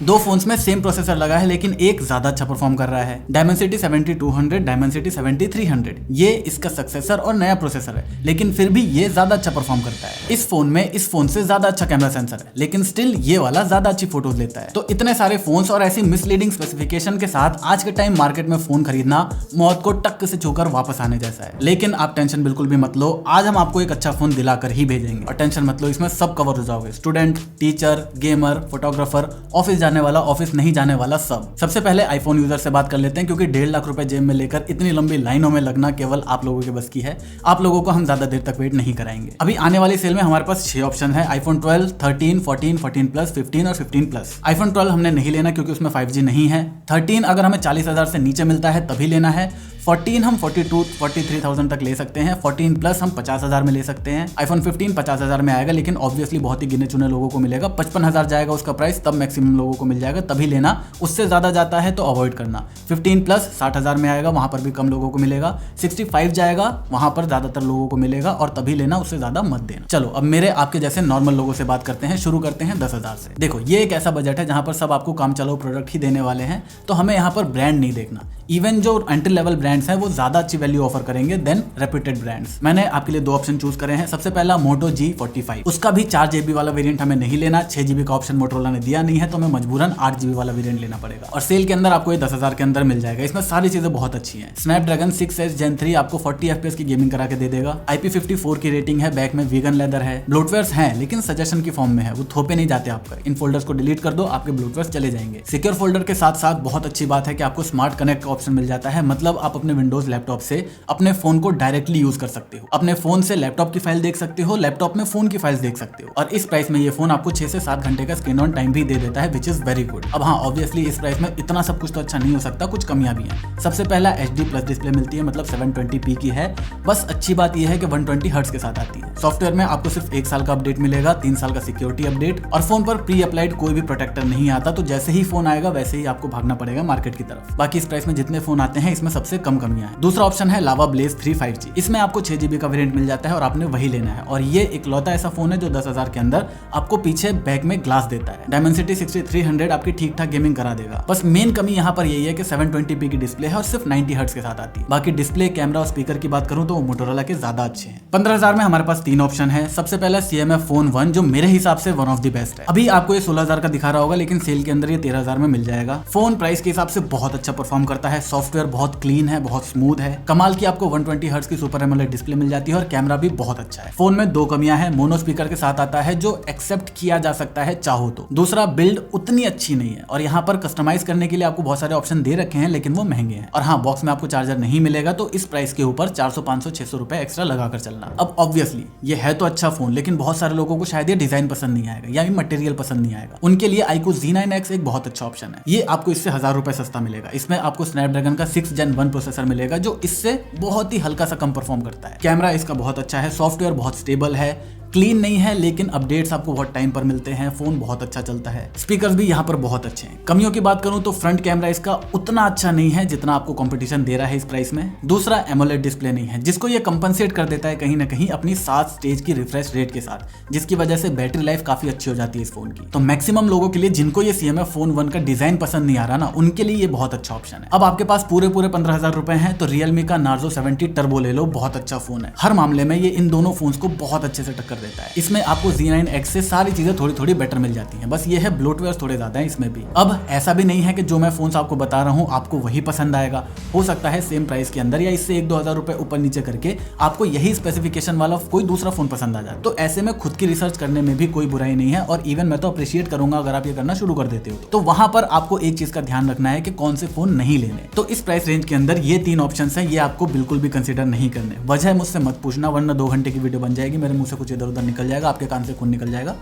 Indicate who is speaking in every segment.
Speaker 1: दो फोन्स में same processor लगा है लेकिन एक ज्यादा अच्छा परफॉर्म कर रहा है। Dimensity 7200, Dimensity 7300, ये इसका सक्सेसर और नया प्रोसेसर है, लेकिन फिर भी ये ज्यादा अच्छा परफॉर्म करता है। इस फोन में इस फोन से ज्यादा अच्छा कैमरा सेंसर है, लेकिन स्टिल ये वाला ज्यादा अच्छी फोटोज लेता है। तो इतने सारे फोन्स और ऐसी मिसलीडिंग स्पेसिफिकेशन के साथ आज के टाइम मार्केट में फोन खरीदना मौत को टक्क से छूकर वापस आने जैसा है। लेकिन आप टेंशन बिल्कुल भी मत लो, आज हम आपको एक अच्छा फोन दिलाकर ही भेजेंगे। और टेंशन मत लो, इसमें सब कवर हो जाओगे, student, teacher, gamer, photographer, office जाने वाला, ऑफिस नहीं जाने वाला, सब। सबसे पहले आईफोन यूजर से बात कर लेते हैं, क्योंकि 1.5 लाख रुपए जेब में लेकर इतनी लंबी लाइनों में लगना केवल आप लोगों के बस की है। आप लोगों को हम ज्यादा देर तक वेट नहीं कराएंगे। अभी आने वाली सेल में हमारे पास 6 ऑप्शन है, आईफोन 12, 13, 14, 14 प्लस, 15 और 15 प्लस। आईफोन 12 हमने नहीं लेना क्योंकि उसमें 5G नहीं है। 13 अगर हमें 40,000 से नीचे मिलता है तभी लेना है। 14 हम 43,000 तक ले सकते हैं। 14 प्लस हम 50,000 में ले सकते हैं। आईफोन 15 50,000 में आएगा, लेकिन ऑब्वियसली बहुत ही गिने चुने लोगों को मिलेगा। 55,000 जाएगा उसका प्राइस, तब मैक्सिमम लोगों को मिल जाएगा, तभी लेना। उससे ज्यादा जाता है तो अवॉइड करना। 15 प्लस 60,000 में आएगा, वहां पर भी कम लोगों को मिलेगा। 65 जाएगा, वहां पर ज्यादातर लोगों को मिलेगा, और तभी लेना, उससे ज्यादा मत देना। चलो अब मेरे आपके जैसे नॉर्मल लोगों से बात करते हैं। शुरू करते हैं 10,000 से। देखो ये एक ऐसा बजट है जहां पर सब आपको काम चलाओ प्रोडक्ट ही देने वाले हैं, तो हमें यहाँ पर ब्रांड नहीं देखना। इवन जो एंट्री लेवल ब्रांड्स हैं वो ज्यादा अच्छी वैल्यू ऑफर करेंगे देन रेप्यूटेड ब्रांड्स। मैंने आपके लिए 2 ऑप्शन चूज करे हैं। सबसे पहला Moto G45, उसका भी 4GB वाला वेरिएंट हमें नहीं लेना। 6GB का ऑप्शन मोटोरोला ने दिया नहीं है, तो हमें मजबूरन 8GB वाला वेरिएंट लेना पड़ेगा। और सेल के अंदर आपको ये 10,000 के अंदर मिल जाएगा। इसमें सारी चीजें बहुत अच्छी हैं। Snapdragon 6S Gen 3 आपको 40 FPS की गेमिंग करा के दे देगा। IP54 की रेटिंग है, बैक में वीगन लेदर है, ब्लोटवेयर्स हैं लेकिन सजेशन की फॉर्म में है, वो थोपे नहीं जाते आप पर। इन फोल्डर्स को डिलीट कर दो, आपके ब्लोटवेयर्स चले जाएंगे। सिक्योर फोल्डर के साथ साथ बहुत अच्छी बात है कि आपको स्मार्ट कनेक्ट का ऑप्शन मिल जाता है, मतलब आप अपने विंडोज लैपटॉप से अपने फोन को डायरेक्टली यूज कर सकते हो। अपने फोन से लैपटॉप की फाइल देख सकते हो, लैपटॉप में फोन की फाइल्स देख सकते हो। और इस प्राइस में ये फोन आपको 6 से 7 घंटे का स्क्रीन ऑन टाइम भी दे देता है, विच इज वेरी गुड। अब हाँ, ऑब्वियसली इस प्राइस में इतना सब कुछ तो अच्छा नहीं हो सकता, कुछ कमियां भी हैं। सबसे पहला HD प्लस डिस्प्ले मिलती है, मतलब 720p की है। बस अच्छी बात यह है कि 120 हर्ट्ज के साथ आती है। सॉफ्टवेयर में आपको सिर्फ 1 साल का अपडेट मिलेगा, 3 साल का सिक्योरिटी अपडेट, और फोन पर प्री अप्लाइड कोई भी प्रोटेक्टर नहीं आता, तो जैसे ही फोन आएगा वैसे ही आपको भागना पड़ेगा मार्केट की तरफ। बाकी इस प्राइस में जितने फोन आते हैं इसमें सबसे कम कमियां हैं। दूसरा ऑप्शन है Lava Blaze 3 5G। इसमें आपको 6GB का वेरिएंट मिल जाता है और आपने वही लेना है। और ये इकलौता ऐसा फोन है जो 10,000 के अंदर आपको पीछे बैक में ग्लास देता है। Dimensity 6300 आपकी ठीक ठाक गेमिंग करा देगा। बस मेन कमी यहाँ पर यही है कि 720p की डिस्प्ले है और सिर्फ 90 हर्ट्ज के साथ आती है। बाकी डिस्प्ले, कैमरा और स्पीकर की बात करूं तो वो मोटोरोला के ज्यादा अच्छे हैं। 15,000 में हमारे पास 3 ऑप्शन है। सबसे पहला CMF Phone 1, जो मेरे हिसाब से वन ऑफ द बेस्ट है। अभी आपको ये 16,000 का दिखा रहा होगा, लेकिन सेल के अंदर ये 13,000 में मिल जाएगा। फोन प्राइस के हिसाब से बहुत अच्छा परफॉर्म करता है, सॉफ्टवेयर बहुत क्लीन है, बहुत स्मूथ है। कमाल की आपको 120 हर्ट्ज की सुपर एमोलेड डिस्प्ले मिल जाती है और कैमरा भी बहुत अच्छा है। फोन में 2 कमियां हैं। मोनो स्पीकर के साथ आता है जो एक्सेप्ट किया जा सकता है चाहो तो। दूसरा, बिल्ड उतनी अच्छी नहीं है, और यहाँ पर कस्टमाइज करने के लिए आपको बहुत सारे ऑप्शन दे रखे हैं, लेकिन वो महंगे हैं। और हाँ, बॉक्स में आपको चार्जर नहीं मिलेगा, तो इस प्राइस के ऊपर 400, 500, 600 रुपए एक्स्ट्रा लगाकर चलना। अब ऑब्वियसली ये है तो अच्छा फोन, लेकिन बहुत सारे लोगों को शायद ये डिजाइन पसंद नहीं आएगा या मटेरियल पसंद नहीं आएगा। उनके लिए iQOO Z9X एक बहुत अच्छा ऑप्शन है। ये आपको इससे 1000 रुपए सस्ता मिलेगा। इसमें आपको स्नैपड्रैगन का 6 Gen 1 प्रोसेसर मिलेगा, जो इससे बहुत ही हल्का सा कम परफॉर्म करता है। कैमरा इसका बहुत अच्छा है, सॉफ्टवेयर बहुत स्टेबल है, क्लीन नहीं है लेकिन अपडेट्स आपको बहुत टाइम पर मिलते हैं। फोन बहुत अच्छा चलता है। स्पीकर्स भी यहाँ पर बहुत अच्छे हैं। कमियों की बात करूं तो फ्रंट कैमरा इसका उतना अच्छा नहीं है जितना आपको कंपटीशन दे रहा है इस प्राइस में। दूसरा, एमोलेड डिस्प्ले नहीं है, जिसको ये कंपनसेट कर देता है कहीं ना कहीं अपनी 7 स्टेज की रिफ्रेश रेट के साथ, जिसकी वजह से बैटरी लाइफ काफी अच्छी हो जाती है इस फोन की। तो मैक्सिमम लोगों के लिए जिनको ये CMF Phone 1 का डिजाइन पसंद नहीं आ रहा ना, उनके लिए ये बहुत अच्छा ऑप्शन है। अब आपके पास पूरे 15,000 रुपए हैं तो Realme का Narzo 70 टर्बो ले लो, बहुत अच्छा फोन है। हर मामले में ये इन दोनों फोन्स को बहुत अच्छे से टक्कर देता है। इसमें आपको Z9X से सारी चीजें थोड़ी थोड़ी बेटर मिल जाती हैं, बस ये है ब्लोटवेयर थोड़े ज्यादा हैं इसमें भी। अब ऐसा भी नहीं है कि जो मैं फोन्स आपको बता रहा हूँ आपको वही पसंद आएगा। हो सकता है सेम प्राइस के अंदर या इससे 1-2 हज़ार रुपए ऊपर नीचे करके आपको यही स्पेसिफिकेशन वाला कोई दूसरा फोन पसंद आ जाए। तो ऐसे में खुद की रिसर्च करने में भी कोई बुराई नहीं है, और इवन मैं तो अप्रिशिएट करूंगा अगर आप ये करना शुरू कर देते हो। तो वहां पर आपको एक चीज का ध्यान रखना है कि कौन से फोन नहीं लेने। तो इस प्राइस रेंज के अंदर ये 3 ऑप्शन है, ये आपको बिल्कुल भी कंसिडर नहीं करने। वजह मुझसे मत पूछना, वरना 2 घंटे की वीडियो बन जाएगी, मेरे मुंह से कुछ इधर उधर निकल जाएगा, आपके कान से खून निकल जाएगा।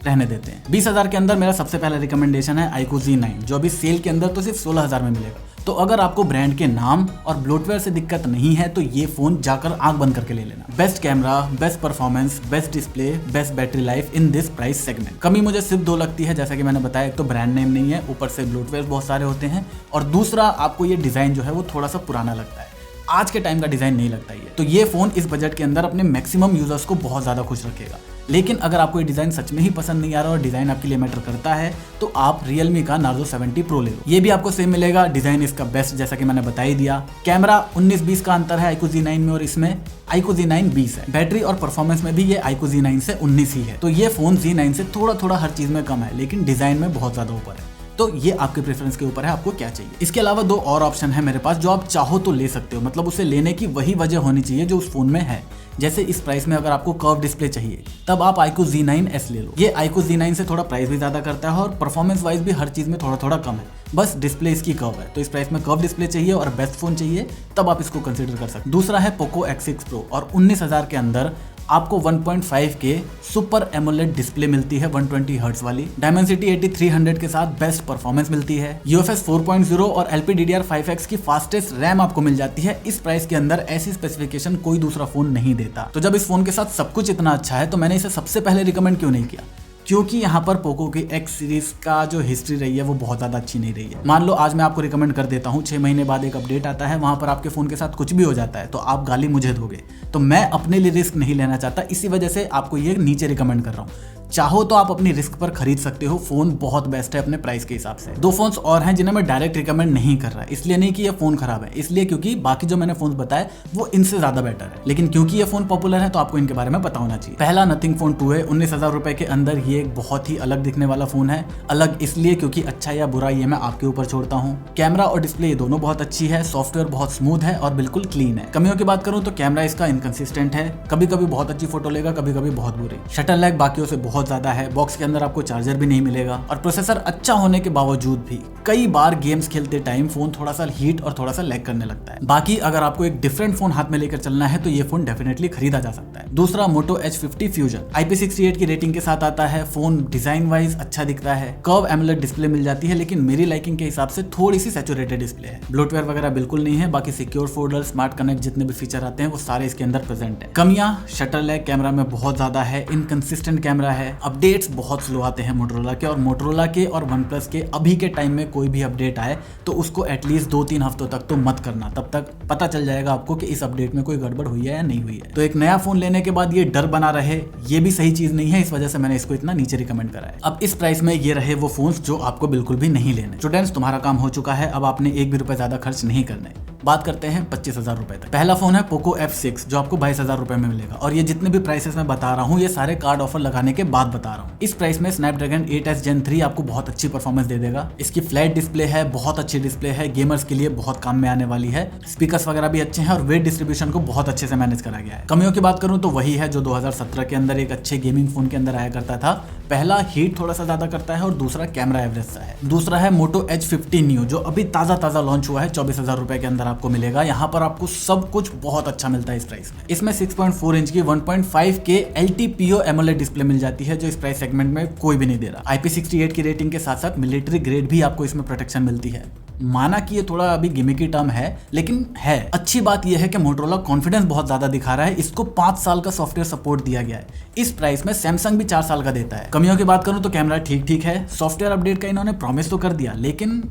Speaker 1: रहने देते हैं। 20,000 के अंदर मेरा सबसे पहला रिकमेंडेशन है iQOO Z9, जो अभी सेल के अंदर तो सिर्फ 16,000 में मिलेगा। तो अगर आपको ब्रांड के नाम और ब्लोटवेयर से दिक्कत नहीं है तो ये फोन जाकर आंख बंद करके ले लेना। Best camera, best performance, best display, best battery life in this price segment. कमी मुझे सिर्फ 2 लगती है, जैसा कि मैंने बताया, एक तो ब्रांड नेम नहीं है, ऊपर से ब्लोटवेयर बहुत सारे होते हैं, और दूसरा आपको ये डिजाइन जो है वो थोड़ा सा पुराना लगता है। आज के टाइम का डिजाइन नहीं लगता ये। तो ये फोन इस बजट के अंदर अपने मैक्सिमम यूजर्स को बहुत ज्यादा खुश रखेगा। लेकिन अगर आपको ये डिजाइन सच में ही पसंद नहीं आ रहा और डिजाइन आपके लिए मैटर करता है तो आप Realme का Narzo 70 Pro ले लो। ये भी आपको सेम मिलेगा, डिजाइन इसका बेस्ट जैसा कि मैंने बता ही दिया। कैमरा 19-20 का अंतर है iQOO Z9 में और इसमें iQOO Z9 20 है। बैटरी और परफॉर्मेंस में भी ये iQOO Z9 से 19 ही है, तो ये फोन Z9 से थोड़ा हर चीज में कम है, लेकिन डिजाइन में बहुत ज्यादा ऊपर है। तो ये आपके प्रेफरेंस के ऊपर है, आपको क्या चाहिए। इसके अलावा 2 और ऑप्शन है मेरे पास जो आप चाहो तो ले सकते हो, मतलब उसे लेने की वही वजह होनी चाहिए जो उस फोन में है। जैसे इस प्राइस में अगर आपको कर्व डिस्प्ले चाहिए तब आप iQOO Z9S ले लो। ये iQOO Z9 से थोड़ा प्राइस भी ज्यादा करता है और परफॉर्मेंस वाइज भी हर चीज में थोड़ा कम है, बस डिस्प्ले इसकी कर्व है। तो इस प्राइस में कर्व डिस्प्ले चाहिए और बेस्ट फोन चाहिए तब आप इसको कंसीडर कर सकते हैं। दूसरा है Poco X6 Pro और 19,000 के अंदर आपको 1.5K सुपर एमोलेड डिस्प्ले मिलती है 120 हर्ट्ज वाली। Dimensity 8300 के साथ बेस्ट परफॉर्मेंस मिलती है। UFS 4.0 और LPDDR5X की फास्टेस्ट रैम आपको मिल जाती है। इस प्राइस के अंदर ऐसी स्पेसिफिकेशन कोई दूसरा फोन नहीं देता। तो जब इस फोन के साथ सब कुछ इतना अच्छा है तो मैंने इसे सबसे पहले रिकमेंड क्यों नहीं किया? क्योंकि यहाँ पर पोको की X सीरीज का जो हिस्ट्री रही है वो बहुत ज्यादा अच्छी नहीं रही है। मान लो आज मैं आपको रिकमेंड कर देता हूँ, 6 महीने बाद एक अपडेट आता है, वहां पर आपके फोन के साथ कुछ भी हो जाता है तो आप गाली मुझे दोगे। तो मैं अपने लिए रिस्क नहीं लेना चाहता, इसी वजह से आपको ये नीचे रिकमेंड कर रहा हूँ। चाहो तो आप अपनी रिस्क पर खरीद सकते हो, फोन बहुत बेस्ट है अपने प्राइस के हिसाब से। 2 फोन्स और हैं जिन्हें मैं डायरेक्ट रिकमेंड नहीं कर रहा, इसलिए नहीं कि ये फोन खराब है, इसलिए क्योंकि बाकी जो मैंने फोन बताए वो इनसे ज्यादा बेटर है, लेकिन क्योंकि ये फोन पॉपुलर है तो आपको इनके बारे में पता होना चाहिए। पहला नथिंग फोन 2 है। 19,000 रुपए के अंदर ये एक बहुत ही अलग दिखने वाला फोन है। अलग इसलिए क्योंकि अच्छा या बुरा ये मैं आपके ऊपर छोड़ता हूँ। कैमरा और डिस्प्ले ये दोनों बहुत अच्छी है, सॉफ्टवेयर बहुत स्मूथ है और बिल्कुल क्लीन है। कमियों की बात करूँ तो कैमरा इसका इनकंसिस्टेंट है, कभी कभी बहुत अच्छी फोटो लेगा, कभी कभी बहुत बुरी। शटर लैग बाकियों से बहुत ज्यादा है। बॉक्स के अंदर आपको चार्जर भी नहीं मिलेगा और प्रोसेसर अच्छा होने के बावजूद भी कई बार गेम्स खेलते टाइम फोन थोड़ा सा हीट और थोड़ा सा लैग करने लगता है। बाकी अगर आपको एक डिफरेंट फोन हाथ में लेकर चलना है तो ये फोन डेफिनेटली खरीदा जा सकता है। दूसरा Moto H50 Fusion IP68 की रेटिंग के साथ आता है। फोन डिजाइन वाइज अच्छा दिखता है, कर्व एमोलेड डिस्प्ले मिल जाती है, लेकिन मेरी लाइकिंग के हिसाब से थोड़ी सी सैचुरेटेड डिस्प्ले है। ब्लोटवेयर वगैरह बिल्कुल नहीं है। बाकी सिक्योर फोल्डर, स्मार्ट कनेक्ट जितने भी फीचर आते हैं वो सारे इसके अंदर प्रेजेंट है। कमियां, शटर लैग कैमरा में बहुत ज्यादा है, इनकंसिस्टेंट कैमरा है, अपडेट्स बहुत स्लो आते हैं मोटोरोला के, और मोटोरोला के और OnePlus के अभी के टाइम में कोई भी अपडेट आए तो उसको एटलीस्ट 2-3 हफ्तों तक तो मत करना, तब तक पता चल जाएगा आपको कि इस अपडेट में कोई गड़बड़ हुई है या नहीं हुई है। तो एक नया फोन लेने के बाद ये डर बना रहे, ये भी सही चीज नहीं है, इस वजह से मैंने इसको इतना नीचे रिकमेंड करा है। अब इस प्राइस में ये रहे वो फोन्स जो आपको बिल्कुल भी नहीं लेने। स्टूडेंट्स, तुम्हारा काम हो चुका है, अब आपने 1 भी रुपए ज्यादा खर्च नहीं करने। बात करते हैं 25,000 रुपए तक। पहला फोन है Poco F6 जो आपको 22,000 रुपए में मिलेगा, और ये जितने भी प्राइसेस मैं बता रहा हूँ ये सारे कार्ड ऑफर लगाने के बाद बता रहा हूँ। इस प्राइस में Snapdragon 8S Gen 3 आपको बहुत अच्छी परफॉर्मेंस दे देगा। इसकी फ्लैट डिस्प्ले है, बहुत अच्छी डिस्प्ले है, गेमर्स के लिए बहुत काम में आने वाली है। स्पीकर्स वगैरह भी अच्छे हैं और वेट डिस्ट्रीब्यूशन को बहुत अच्छे से मैनेज करा गया है। कमियों की बात करूं तो वही है जो 2017 के अंदर एक अच्छे गेमिंग फोन के अंदर आया करता था। पहला हीट थोड़ा सा ज्यादा करता है और दूसरा कैमरा एवरेज सा है। दूसरा है Moto H50 Neo जो अभी ताजा लॉन्च हुआ है, 24,000 रुपए के अंदर आपको मिलेगा। यहाँ पर आपको सब कुछ बहुत अच्छा मिलता है इस प्राइस में। इसमें 6.4 इंच की 1.5K LTPO एमोलेड डिस्प्ले मिल जाती है जो इस प्राइस सेगमेंट में कोई भी नहीं दे रहा। IP68 की रेटिंग के साथ साथ मिलिट्री ग्रेड भी आपको इसमें प्रोटेक्शन मिलती है। माना कि ये थोड़ा अभी गिमिकी टर्म है, लेकिन है। अच्छी बात यह है कि मोटोरोला कॉन्फिडेंस बहुत ज्यादा दिखा रहा है। इसको 5 साल का सॉफ्टवेयर सपोर्ट दिया गया है। इस प्राइस में सैमसंग भी 4 साल का देता है। कमियों की बात करूं तो कैमरा ठीक है, सॉफ्टवेयर अपडेट का इन्होंने प्रॉमिस तो कर दिया, लेकिन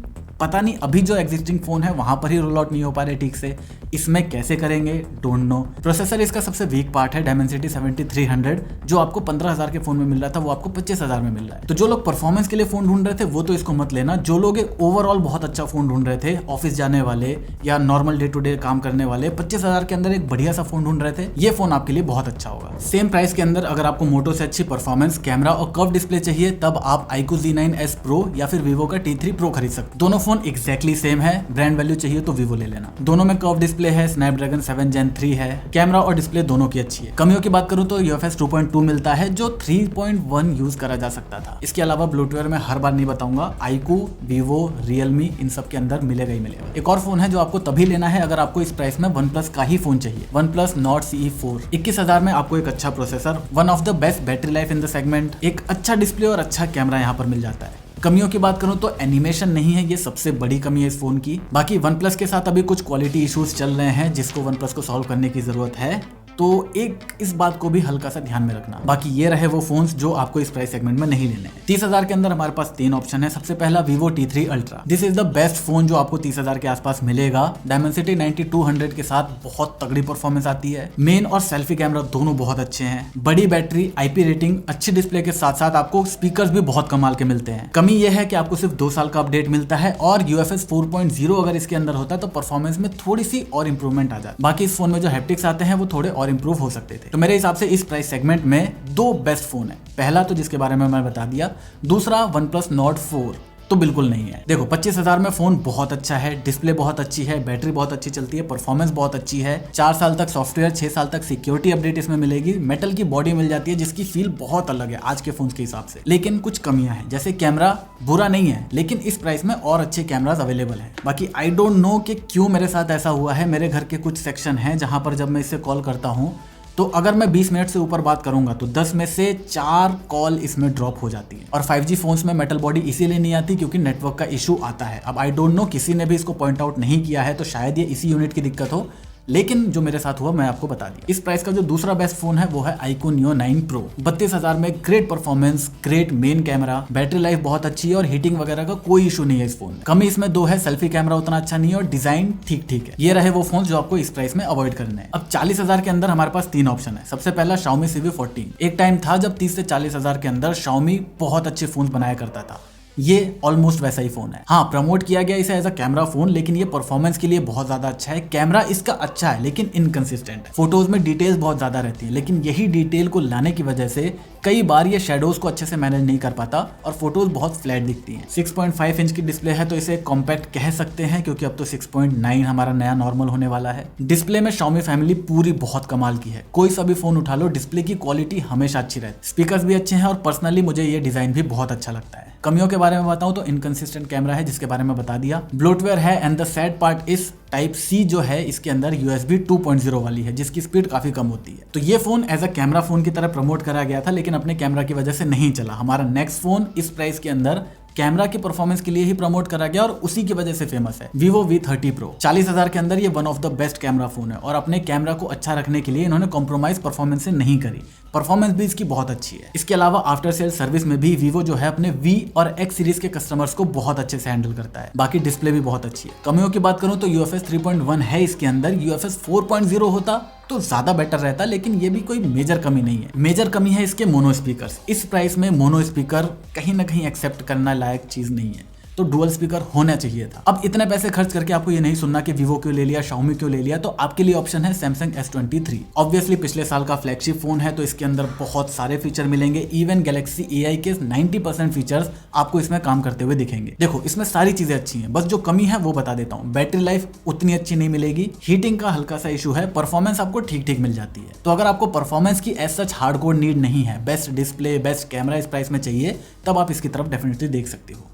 Speaker 1: पता नहीं अभी जो एग्जिस्टिंग फोन है वहां पर ही रोल आउट नहीं हो पा रहे ठीक से। इसमें कैसे करेंगे डोंट नो। प्रोसेसर इसका सबसे वीक पार्ट है। Dimensity 7300 जो आपको 15,000 के फोन में मिल रहा था वो आपको 25,000 में मिल रहा है। तो जो लोग परफॉर्मेंस के लिए फोन ढूंढ रहे थे वो तो इसको मत लेना। जो लोग ओवरऑल बहुत अच्छा फोन ढूंढ रहे थे, ऑफिस जाने वाले या नॉर्मल डे टू डे काम करने वाले, 25,000 के अंदर एक बढ़िया सा फोन ढूंढ रहे थे, ये फोन आपके लिए बहुत अच्छा होगा। सेम प्राइस के अंदर अगर आपको मोटो से अच्छी परफॉर्मेंस, कैमरा और कर्व डिस्प्ले चाहिए तब आप iQOO Z9S Pro या फिर Vivo का T3 Pro खरीद सकते। दोनों फोन एक्जैक्टली सेम है। ब्रांड वैल्यू चाहिए तो Vivo ले लेना। दोनों में कर्व डिस्प्ले है, Snapdragon 7 Gen 3 है, कैमरा और डिस्प्ले दोनों की अच्छी है। कमियों की बात करूं तो UFS 2.2 मिलता है जो 3.1 यूज करा जा सकता था। इसके अलावा ब्लोटवेयर में हर बार नहीं बताऊंगा, iQOO, Vivo, Realme इन सब के अंदर मिलेगा ही मिलेगा। एक और फोन है जो आपको तभी लेना है अगर आपको इस प्राइस में OnePlus का ही फोन चाहिए। OnePlus Nord CE4 21,000 में आपको एक अच्छा processor, one of the best battery life in the segment, एक अच्छा डिस्प्ले और अच्छा कैमरा यहाँ पर मिल जाता है। कमियों की बात करूं तो एनिमेशन नहीं है, ये सबसे बड़ी कमी है इस फोन की। बाकी OnePlus के साथ अभी कुछ क्वालिटी इश्यूज चल रहे हैं जिसको OnePlus को सॉल्व करने की जरूरत है। तो एक इस बात को भी हल्का सा ध्यान में रखना। बाकी ये रहे वो फोन्स जो आपको इस प्राइस सेगमेंट में नहीं लेने हैं। 30,000 के अंदर हमारे पास 3 ऑप्शन है। सबसे पहला Vivo T3 Ultra। This is the best phone जो आपको 30,000 के आसपास मिलेगा। Dimensity 9200 के साथ बहुत तगड़ी परफॉर्मेंस आती है। मेन और सेल्फी कैमरा दोनों बहुत अच्छे हैं। बड़ी बैटरी, IP रेटिंग, अच्छी डिस्प्ले के साथ साथ आपको स्पीकर्स भी बहुत कमाल के मिलते हैं। कमी यह है कि आपको सिर्फ 2 साल का अपडेट मिलता है और UFS 4.0 अगर इसके अंदर होता तो परफॉर्मेंस में थोड़ी सी और इंप्रूवमेंट आ जाती। बाकी इस फोन में जो हैप्टिक्स आते हैं वो थोड़े और इंप्रूव हो सकते थे। तो मेरे हिसाब से इस प्राइस सेगमेंट में 2 बेस्ट फोन है। पहला तो जिसके बारे में मैं बता दिया, दूसरा OnePlus Nord 4 तो बिल्कुल नहीं है। देखो 25,000 में फोन बहुत अच्छा है, डिस्प्ले बहुत अच्छी है, बैटरी बहुत अच्छी चलती है, परफॉर्मेंस बहुत अच्छी है, 4 साल तक सॉफ्टवेयर, 6 साल तक सिक्योरिटी अपडेट इसमें मिलेगी, मेटल की बॉडी मिल जाती है जिसकी फील बहुत अलग है आज के फोन के हिसाब से। लेकिन कुछ कमियां हैं, जैसे कैमरा बुरा नहीं है लेकिन इस प्राइस में और अच्छे कैमराज अवेलेबल है। बाकी आई डोंट नो कि क्यों मेरे साथ ऐसा हुआ है। मेरे घर के कुछ सेक्शन है जहां पर जब मैं इससे कॉल करता हूँ तो अगर मैं 20 मिनट से ऊपर बात करूंगा तो 10 में से 4 कॉल इसमें ड्रॉप हो जाती है। और 5G फोन्स में मेटल बॉडी इसीलिए नहीं आती क्योंकि नेटवर्क का इशू आता है। अब आई डोंट नो किसी ने भी इसको पॉइंट आउट नहीं किया है, तो शायद ये इसी यूनिट की दिक्कत हो, लेकिन जो मेरे साथ हुआ मैं आपको बता दिया। इस प्राइस का जो दूसरा बेस्ट फोन है वो है iQOO Neo 9 Pro। 32,000 में great performance, great main camera, battery life बहुत अच्छी है और हीटिंग वगैरह का कोई इशू नहीं है इस फोन में। कमी इसमें 2 है, सेल्फी कैमरा उतना अच्छा नहीं है और डिजाइन ठीक ठीक है। ये रहे वो फोन जो आपको इस प्राइस में अवॉइड करने हैं। अब 40,000 के अंदर हमारे पास 3 ऑप्शन है। सबसे पहला Xiaomi CV14। एक टाइम था जब 30 से 40,000 के अंदर Xiaomi बहुत अच्छे फोन बनाया करता था। ये ऑलमोस्ट वैसा ही फोन है। हाँ, प्रमोट किया गया इसे एज अ कैमरा फोन, लेकिन ये परफॉर्मेंस के लिए बहुत ज्यादा अच्छा है। कैमरा इसका अच्छा है लेकिन इनकंसिस्टेंट है। फोटोज में डिटेल्स बहुत ज्यादा रहती है, लेकिन यही डिटेल को लाने की वजह से कई बार ये शेडोज को अच्छे से मैनेज नहीं कर पाता और फोटोज बहुत फ्लैट दिखती हैं। 6.5 इंच की डिस्प्ले है तो इसे कॉम्पैक्ट कह सकते हैं क्योंकि अब तो 6.9 हमारा नया नॉर्मल होने वाला है। डिस्प्ले में Xiaomi फैमिली पूरी बहुत कमाल की है। कोई सा भी फोन उठा लो, डिस्प्ले की क्वालिटी हमेशा अच्छी रहती है। स्पीकर्स भी अच्छे हैं और पर्सनली मुझे ये डिजाइन भी बहुत अच्छा लगता है। कमियों के बारे में बताऊं तो इनकंसिस्टेंट कैमरा है जिसके बारे में बता दिया, ब्लोटवेयर है and the sad part is Type-C जो है इसके अंदर USB 2.0 वाली है जिसकी स्पीड काफी कम होती है। तो ये phone as a camera phone की तरह प्रमोट करा गया था लेकिन अपने कैमरा की वजह से नहीं चला। हमारा नेक्स्ट फोन इस प्राइस के अंदर कैमरा की परफॉर्मेंस के लिए ही प्रमोट करा गया और उसी की वजह से फेमस है, Vivo V30 Pro। 40,000 के अंदर ये one of the best camera phone है और अपने कैमरा को अच्छा रखने के लिए इन्होंने कॉम्प्रोमाइज परफॉर्मेंस से नहीं करी। परफॉर्मेंस भी इसकी बहुत अच्छी है। इसके अलावा आफ्टर सेल सर्विस में भी Vivo जो है अपने V और X सीरीज के कस्टमर्स को बहुत अच्छे से हैंडल करता है। बाकी डिस्प्ले भी बहुत अच्छी है। कमियों की बात करूं तो UFS 3.1 है इसके अंदर, UFS 4.0 होता तो ज्यादा बेटर रहता, लेकिन ये भी कोई मेजर कमी नहीं है। मेजर कमी है इसके मोनो स्पीकर्स। इस प्राइस में मोनो स्पीकर कहीं ना कहीं एक्सेप्ट करना लायक चीज नहीं है, तो डुअल स्पीकर होना चाहिए था। अब इतने पैसे खर्च करके आपको ये नहीं सुनना कि Vivo क्यों ले लिया, Xiaomi क्यों ले लिया, तो आपके लिए ऑप्शन है Samsung S23। ऑब्वियसली पिछले साल का फ्लैगशिप फोन है तो इसके अंदर बहुत सारे फीचर मिलेंगे। इवन Galaxy AI के 90% फीचर्स आपको इसमें काम करते हुए दिखेंगे। देखो इसमें सारी चीजें अच्छी हैं, बस जो कमी है वो बता देता हूँ। बैटरी लाइफ उतनी अच्छी नहीं मिलेगी, हीटिंग का हल्का सा इशू है, परफॉर्मेंस आपको ठीक ठीक मिल जाती है। तो अगर आपको परफॉर्मेंस की एज सच हार्डकोर नीड नहीं है, बेस्ट डिस्प्ले, बेस्ट कैमरा इस प्राइस में चाहिए, तब आप इसकी तरफ डेफिनेटली देख सकते हो।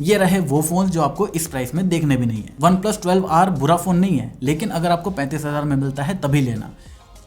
Speaker 1: ये रहे वो फोन जो आपको इस प्राइस में देखने भी नहीं है। OnePlus 12R बुरा फोन नहीं है, लेकिन अगर आपको 35,000 में मिलता है तभी लेना।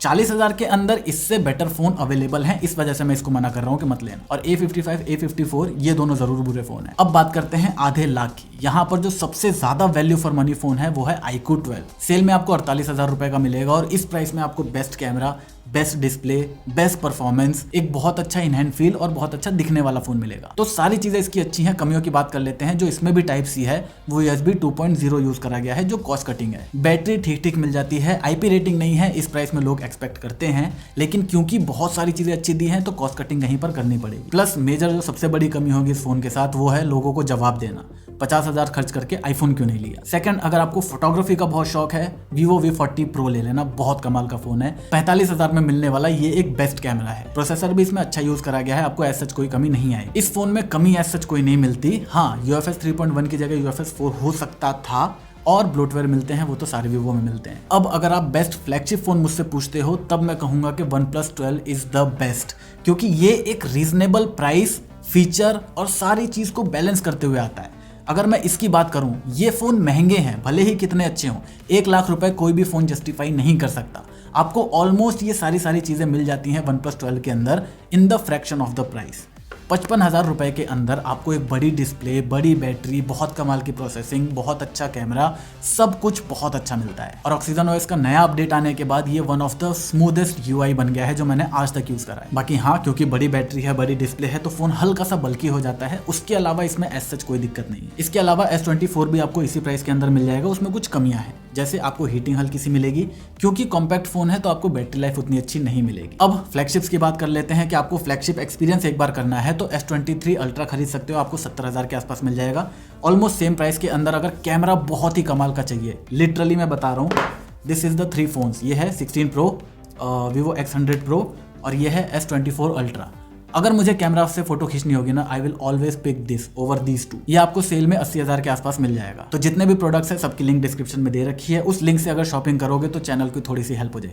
Speaker 1: 40,000 के अंदर इससे बेटर फोन अवेलेबल हैं, इस वजह से मैं इसको मना कर रहा हूं कि मत लेना। और A55, A54 ये दोनों जरूर बुरे फोन हैं। अब बात करते हैं आधे लाख की। यहाँ पर जो सबसे ज्यादा वैल्यू फॉर मनी फोन है वो है iQOO 12। सेल में आपको 48,000 रुपए का मिलेगा और इस प्राइस में आपको best camera, best display, best performance, एक बहुत अच्छा इनहैंड फील और बहुत अच्छा दिखने वाला फोन मिलेगा। तो सारी चीजें इसकी अच्छी हैं। कमियों की बात कर लेते हैं। जो इसमें भी Type-C है वो USB 2.0 यूज करा गया है जो कॉस्ट कटिंग है। बैटरी ठीक ठीक मिल जाती है, IP रेटिंग नहीं है, इस प्राइस में लोग एक्सपेक्ट करते हैं, लेकिन क्योंकि बहुत सारी चीजें अच्छी दी हैं तो कॉस्ट कटिंग कहीं पर करनी पड़ेगी। प्लस मेजर जो सबसे बड़ी कमी होगी इस फोन के साथ वो है लोगों को जवाब देना। 50,000 खर्च करके आईफोन क्यों नहीं लिया। सेकंड, अगर आपको फोटोग्राफी का बहुत शौक है, Vivo V40 Pro ले लेना, बहुत कमाल का फोन है। 45,000 में मिलने वाला ये एक बेस्ट कैमरा है। प्रोसेसर भी इसमें अच्छा यूज करा गया है, आपको एज सच कोई कमी नहीं आई। इस फोन में कमी एज सच कोई नहीं मिलती। हाँ, UFS 3.1 की जगह UFS 4 हो सकता था और ब्लोटवेयर मिलते हैं, वो तो सारे Vivo में मिलते हैं। अब अगर आप बेस्ट फ्लैगशिप फोन मुझसे पूछते हो तब मैं कहूंगा कि OnePlus 12 इज द बेस्ट, क्योंकि ये एक रीजनेबल प्राइस, फीचर और सारी चीज को बैलेंस करते हुए आता है। अगर मैं इसकी बात करूं, ये फोन महंगे हैं, भले ही कितने अच्छे हों, 1 लाख रुपए कोई भी फोन जस्टिफाई नहीं कर सकता। आपको ऑलमोस्ट ये सारी चीजें मिल जाती हैं OnePlus 12 के अंदर in the fraction of the price. 55,000 रुपए के अंदर आपको एक बड़ी डिस्प्ले, बड़ी बैटरी, बहुत कमाल की प्रोसेसिंग, बहुत अच्छा कैमरा, सब कुछ बहुत अच्छा मिलता है। और ऑक्सीजन ओएस का नया अपडेट आने के बाद ये one of the smoothest UI बन गया है जो मैंने आज तक यूज करा है। बाकी हाँ, क्योंकि बड़ी बैटरी है, बड़ी डिस्प्ले है, तो फोन हल्का सा बल्की हो जाता है। उसके अलावा इसमें एज सच कोई दिक्कत नहीं है। इसके अलावा S24 भी आपको इसी प्राइस के अंदर मिल जाएगा। उसमें कुछ कमियां हैं, जैसे आपको हीटिंग हल्की सी मिलेगी, क्योंकि कॉम्पैक्ट फोन है तो आपको बैटरी लाइफ उतनी अच्छी नहीं मिलेगी। अब फ्लैगशिप्स की बात कर लेते हैं कि आपको फ्लैगशिप एक्सपीरियंस एक बार करना है तो S23 अल्ट्रा खरीद सकते हो, आपको 70,000 के आसपास मिल जाएगा। ऑलमोस्ट सेम प्राइस के अंदर। अगर कैमरा बहुत ही कमाल का चाहिए, लिटरली मैं बता रहा हूँ, दिस इज द 3 फोन्स। ये है 16 प्रो, Vivo X100 Pro और ये है S24 अल्ट्रा। अगर मुझे कैमरा से फोटो खींचनी होगी ना, I will always pick this over these two. ये आपको सेल में 80,000 के आसपास मिल जाएगा। तो जितने भी प्रोडक्ट्स है सबकी लिंक डिस्क्रिप्शन में दे रखी है, उस लिंक से अगर शॉपिंग करोगे तो चैनल की थोड़ी सी हेल्प हो जाएगी।